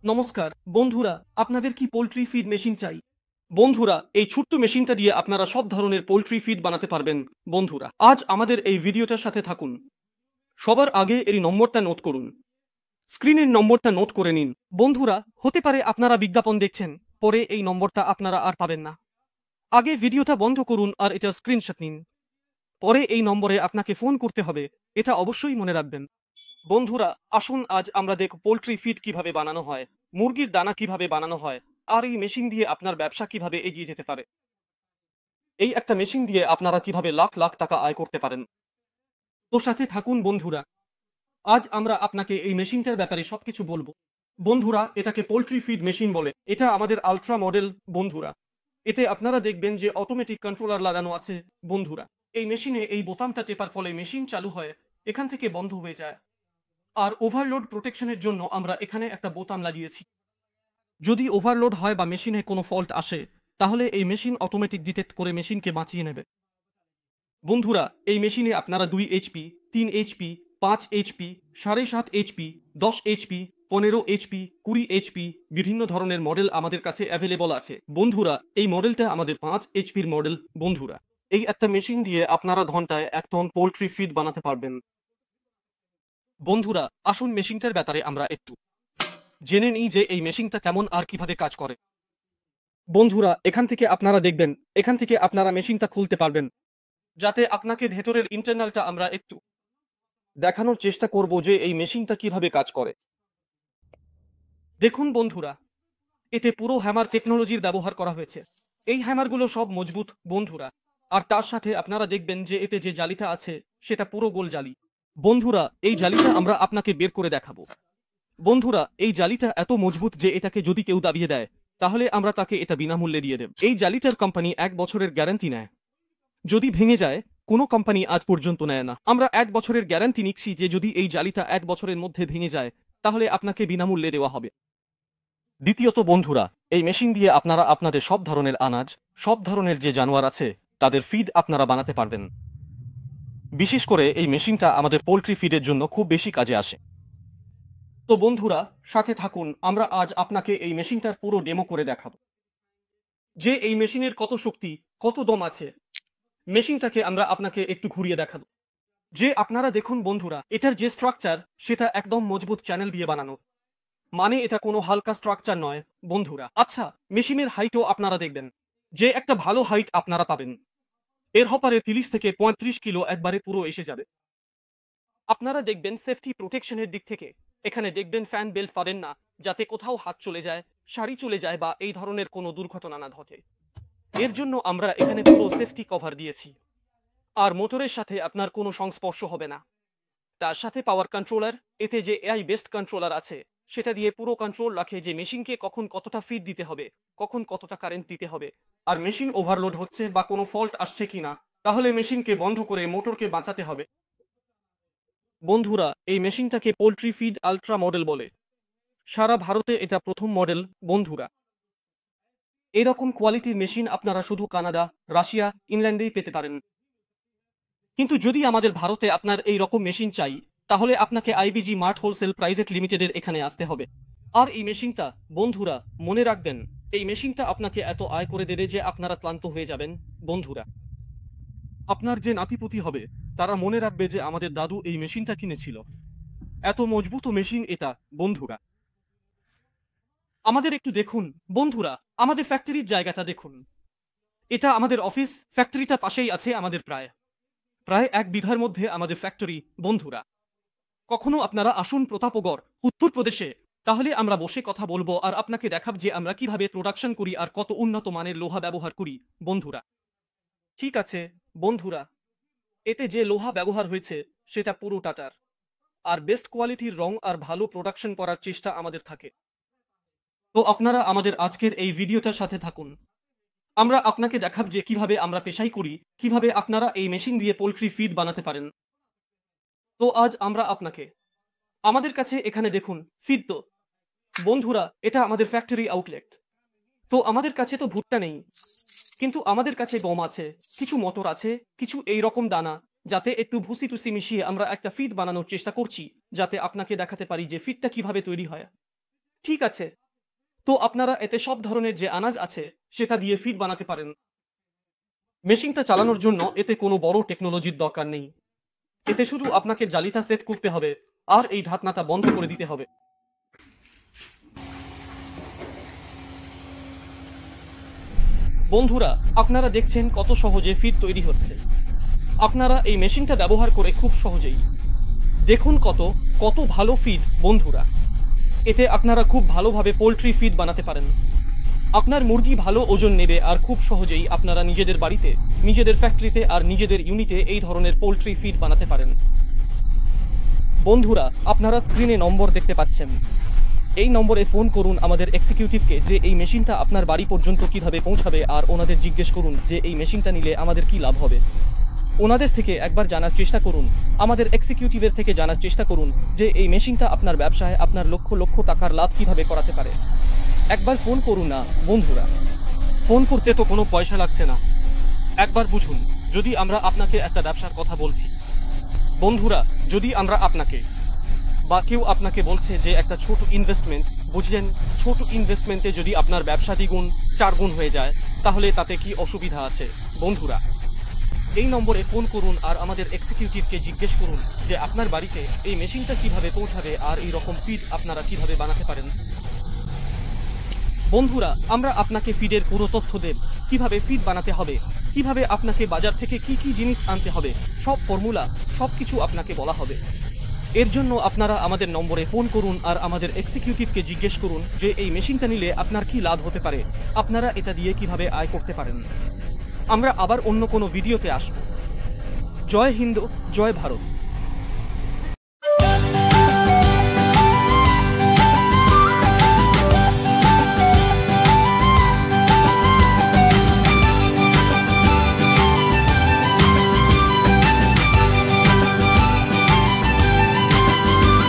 নমস্কার বন্ধুরা, আপনাদের কি পোল্ট্রি ফিড মেশিন চাই? বন্ধুরা, এই ছোট্ট মেশিনটা দিয়ে আপনারা সব ধরনের পোল্ট্রি ফিড বানাতে পারবেন। বন্ধুরা, আজ আমাদের এই ভিডিওটার সাথে থাকুন। সবার আগে এই নম্বরটা নোট করুন, স্ক্রিনের নম্বরটা নোট করে নিন। বন্ধুরা, হতে পারে আপনারা বিজ্ঞাপন দেখছেন, পরে এই নম্বরটা আপনারা আর পাবেন না। আগে ভিডিওটা বন্ধ করুন আর এটা স্ক্রিনশট নিন, পরে এই নম্বরে আপনাকে ফোন করতে হবে, এটা অবশ্যই মনে রাখবেন। বন্ধুরা, আসুন আজ আমরা দেখব পোল্ট্রি ফিড কিভাবে বানানো হয়, মুরগির দানা কিভাবে বানানো হয়, আর এই মেশিন দিয়ে আপনার ব্যবসা কিভাবে এগিয়ে যেতে পারে। এই একটা মেশিন দিয়ে আপনারা কিভাবে লাখ লাখ টাকা আয় করতে পারেন। তো সাথে থাকুন বন্ধুরা, আজ আমরা আপনাকে এই মেশিনটার ব্যাপারে সবকিছু বলবো। বন্ধুরা, এটাকে পোল্ট্রি ফিড মেশিন বলে। এটা আমাদের আলট্রা মডেল। বন্ধুরা, এতে আপনারা দেখবেন যে অটোমেটিক কন্ট্রোলার লাগানো আছে। বন্ধুরা, এই মেশিনে এই বোতামটা টেপার ফলে মেশিন চালু হয়, এখান থেকে বন্ধ হয়ে যায়। আর ওভারলোড প্রোটেকশনের জন্য আমরা এখানে একটা বোতাম লাগিয়েছি। যদি ওভারলোড হয় বা মেশিনে কোনো ফল্ট আসে, তাহলে এই মেশিন অটোমেটিক ডিটেক্ট করে মেশিনকে বাঁচিয়ে নেবে। বন্ধুরা, এই মেশিনে আপনারা 2 HP, 3 HP, 5 HP, 7.5 HP, 10 HP, 15 HP, 20 HP বিভিন্ন ধরনের মডেল আমাদের কাছে অ্যাভেলেবল আছে। বন্ধুরা, এই মডেলটা আমাদের 5 HPর মডেল। বন্ধুরা, এই একটা মেশিন দিয়ে আপনারা ঘন্টায় 1 টন পোল্ট্রি ফিড বানাতে পারবেন। বন্ধুরা, আসুন মেশিনটার ব্যাপারে আমরা একটু জেনে নিই যে এই মেশিনটা কেমন আর কিভাবে কাজ করে। বন্ধুরা, এখান থেকে আপনারা দেখবেন, এখান থেকে আপনারা মেশিনটা খুলতে পারবেন। যাতে আপনাকে ভেতরের ইন্টারনালটা আমরা একটু দেখানোর চেষ্টা করব যে এই মেশিনটা কিভাবে কাজ করে। দেখুন বন্ধুরা, এতে পুরো হ্যামার টেকনোলজির ব্যবহার করা হয়েছে। এই হ্যামারগুলো সব মজবুত। বন্ধুরা, আর তার সাথে আপনারা দেখবেন যে এতে যে জালিটা আছে সেটা পুরো গোল জালি। বন্ধুরা, এই জালিটা আমরা আপনাকে বের করে দেখাবো। বন্ধুরা, এই জালিটা এত মজবুত যে এটাকে যদি কেউ দাবিয়ে দেয়, তাহলে আমরা তাকে এটা বিনামূল্যে দিয়ে দেব। এই জালিটার কোম্পানি 1 বছরের গ্যারান্টি নেয়। যদি ভেঙে যায়, কোনো কোম্পানি আজ পর্যন্ত নেয় না। আমরা 1 বছরের গ্যারান্টি নিচ্ছি যে যদি এই জালিটা 1 বছরের মধ্যে ভেঙে যায়, তাহলে আপনাকে বিনামূল্যে দেওয়া হবে। দ্বিতীয়ত বন্ধুরা, এই মেশিন দিয়ে আপনারা আপনাদের সব ধরনের আনাজ, সব ধরনের যে জানোয়ার আছে তাদের ফিড আপনারা বানাতে পারবেন। বিশেষ করে এই মেশিনটা আমাদের পোল্ট্রি ফিডের জন্য খুব বেশি কাজে আসে। তো বন্ধুরা, সাথে থাকুন, আমরা আজ আপনাকে এই মেশিনটার পুরো ডেমো করে দেখাবো যে এই মেশিনের কত শক্তি, কত দম আছে। মেশিনটাকে আমরা আপনাকে একটু ঘুরিয়ে দেখাবো। যে আপনারা দেখুন বন্ধুরা, এটার যে স্ট্রাকচার সেটা একদম মজবুত চ্যানেল দিয়ে বানানো, মানে এটা কোনো হালকা স্ট্রাকচার নয়। বন্ধুরা, আচ্ছা, মেশিনের হাইটও আপনারা দেখবেন যে একটা ভালো হাইট আপনারা পাবেন। এর হপারে 30 থেকে 35 কিলো একবারে পুরো এসে যাবে। আপনারা দেখবেন সেফটি প্রোটেকশনের দিক থেকে এখানে দেখবেন ফ্যান বেল্ট পাবেন না, যাতে কোথাও হাত চলে যায়, শাড়ি চলে যায় বা এই ধরনের কোনো দুর্ঘটনা না ঘটে। এর জন্য আমরা এখানে পুরো সেফটি কভার দিয়েছি। আর মোটরের সাথে আপনার কোনো সংস্পর্শ হবে না। তার সাথে পাওয়ার কন্ট্রোলার, এতে যে এআই বেসড কন্ট্রোলার আছে সেটা দিয়ে পুরো কন্ট্রোল রাখে যে মেশিনকে কখন কতটা ফিড দিতে হবে, কখন কতটা কারেন্ট দিতে হবে। আর মেশিন ওভারলোড হচ্ছে বা কোনো ফল্ট আসছে কিনা, তাহলে মেশিনকে বন্ধ করে মোটরকে বাঁচাতে হবে। বন্ধুরা, এই মেশিনটাকে পোল্ট্রি ফিড আলট্রা মডেল বলে। সারা ভারতে এটা প্রথম মডেল। বন্ধুরা, এরকম কোয়ালিটির মেশিন আপনারা শুধু কানাডা, রাশিয়া, ইংল্যান্ডেই পেতে পারেন। কিন্তু যদি আমাদের ভারতে আপনার এই রকম মেশিন চাই, তাহলে আপনাকে আইবিজি মার্ট হোলসেল প্রাইভেট লিমিটেডের এখানে আসতে হবে। আর এই মেশিনটা, বন্ধুরা মনে রাখবেন, এই মেশিনটা আপনাকে এত আয় করে দেবে যে আপনারা ক্লান্ত হয়ে যাবেন। বন্ধুরা, আপনার যে নাতিপুতি হবে তারা মনে রাখবে যে আমাদের দাদু এই মেশিনটা কিনেছিল। এত মজবুত মেশিন এটা। বন্ধুরা, আমাদের একটু দেখুন। বন্ধুরা, আমাদের ফ্যাক্টরির জায়গাটা দেখুন। এটা আমাদের অফিস। ফ্যাক্টরিটা পাশেই আছে আমাদের প্রায় প্রায় 1 বিঘার মধ্যে আমাদের ফ্যাক্টরি। বন্ধুরা, কখনো আপনারা আসুন প্রতাপগড়, উত্তরপ্রদেশে, তাহলে আমরা বসে কথা বলবো আর আপনাকে দেখাব যে আমরা কিভাবে প্রোডাকশন করি আর কত উন্নত মানের লোহা ব্যবহার করি। বন্ধুরা, ঠিক আছে বন্ধুরা, এতে যে লোহা ব্যবহার হয়েছে সেটা পুরো টাটার। আর বেস্ট কোয়ালিটির রং আর ভালো প্রোডাকশন করার চেষ্টা আমাদের থাকে। তো আপনারা আমাদের আজকের এই ভিডিওটার সাথে থাকুন। আমরা আপনাকে দেখাব যে কিভাবে আমরা পেশাই করি, কিভাবে আপনারা এই মেশিন দিয়ে পোল্ট্রি ফিড বানাতে পারেন। তো আজ আমরা আপনাকে আমাদের কাছে এখানে দেখুন ফিড। তো বন্ধুরা, এটা আমাদের ফ্যাক্টরি আউটলেট। তো আমাদের কাছে তো ভুট্টা নেই, কিন্তু আমাদের কাছে গম আছে, কিছু মটর আছে, কিছু এই রকম দানা, যাতে একটু ভুসি টুসি মিশিয়ে আমরা একটা ফিড বানানোর চেষ্টা করছি, যাতে আপনাকে দেখাতে পারি যে ফিডটা কিভাবে তৈরি হয়। ঠিক আছে, তো আপনারা এতে সব ধরনের যে আনাজ আছে সেটা দিয়ে ফিড বানাতে পারেন। মেশিনটা চালানোর জন্য এতে কোনো বড় টেকনোলজির দরকার নেই। এতে শুধু আপনাকে জালিটা সেট করতে হবে আর এই ঢাকনাটা বন্ধ করে দিতে হবে। বন্ধুরা, আপনারা দেখছেন কত সহজে ফিড তৈরি হচ্ছে। আপনারা এই মেশিনটা ব্যবহার করে খুব সহজেই দেখুন কত কত ভালো ফিড বন্ধুরা। এতে আপনারা খুব ভালোভাবে পোলট্রি ফিড বানাতে পারেন। আপনার মুরগি ভালো ওজন নেবে আর খুব সহজেই আপনারা নিজেদের বাড়িতে, নিজেদের ফ্যাক্টরিতে আর নিজেদের ইউনিটে এই ধরনের পোলট্রি ফিড বানাতে পারেন। বন্ধুরা, আপনারা স্ক্রিনে নম্বর দেখতে পাচ্ছেন। এই নম্বরে ফোন করুন আমাদের এক্সিকিউটিভকে যে এই মেশিনটা আপনার বাড়ি পর্যন্ত কিভাবে পৌঁছাবে, আর ওনাদের জিজ্ঞেস করুন যে এই মেশিনটা নিলে আমাদের কি লাভ হবে। ওনাদের থেকে একবার জানার চেষ্টা করুন, আমাদের এক্সিকিউটিভের থেকে জানার চেষ্টা করুন যে এই মেশিনটা আপনার ব্যবসায় আপনার লক্ষ লক্ষ টাকার লাভ কিভাবে করাতে পারে। একবার ফোন করুন না বন্ধুরা, ফোন করতে তো কোনো পয়সা লাগছে না। একবার বুঝুন, যদি আমরা আপনাকে একটা ব্যবসার কথা বলছি বন্ধুরা, যদি আমরা আপনাকে বা কেউ আপনাকে বলছে যে একটা ছোট ইনভেস্টমেন্ট, বুঝলেন, ছোট ইনভেস্টমেন্টে যদি আপনার ব্যবসা দ্বিগুণ 4 গুণ হয়ে যায়, তাহলে তাতে কি অসুবিধা আছে বন্ধুরা। এই নম্বরে ফোন করুন আর আমাদের এক্সিকিউটিভকে জিজ্ঞেস করুন যে আপনার বাড়িতে এই মেশিনটা কিভাবে পৌঁছাবে আর এই রকম ফিড আপনারা কিভাবে বানাতে পারেন। বন্ধুরা, আমরা আপনাকে ফিডের পুরো তথ্য দেব, কিভাবে ফিড বানাতে হবে, কিভাবে আপনাকে বাজার থেকে কি কি জিনিস আনতে হবে, সব ফর্মুলা সবকিছু আপনাকে বলা হবে। এর জন্য আপনারা আমাদের নম্বরে ফোন করুন আর আমাদের এক্সিকিউটিভকে জিজ্ঞেস করুন যে এই মেশিনটা নিলে আপনার কি লাভ হতে পারে, আপনারা এটা দিয়ে কিভাবে আয় করতে পারেন। আমরা আবার অন্য কোনো ভিডিওতে আসব। জয় হিন্দ, জয় ভারত।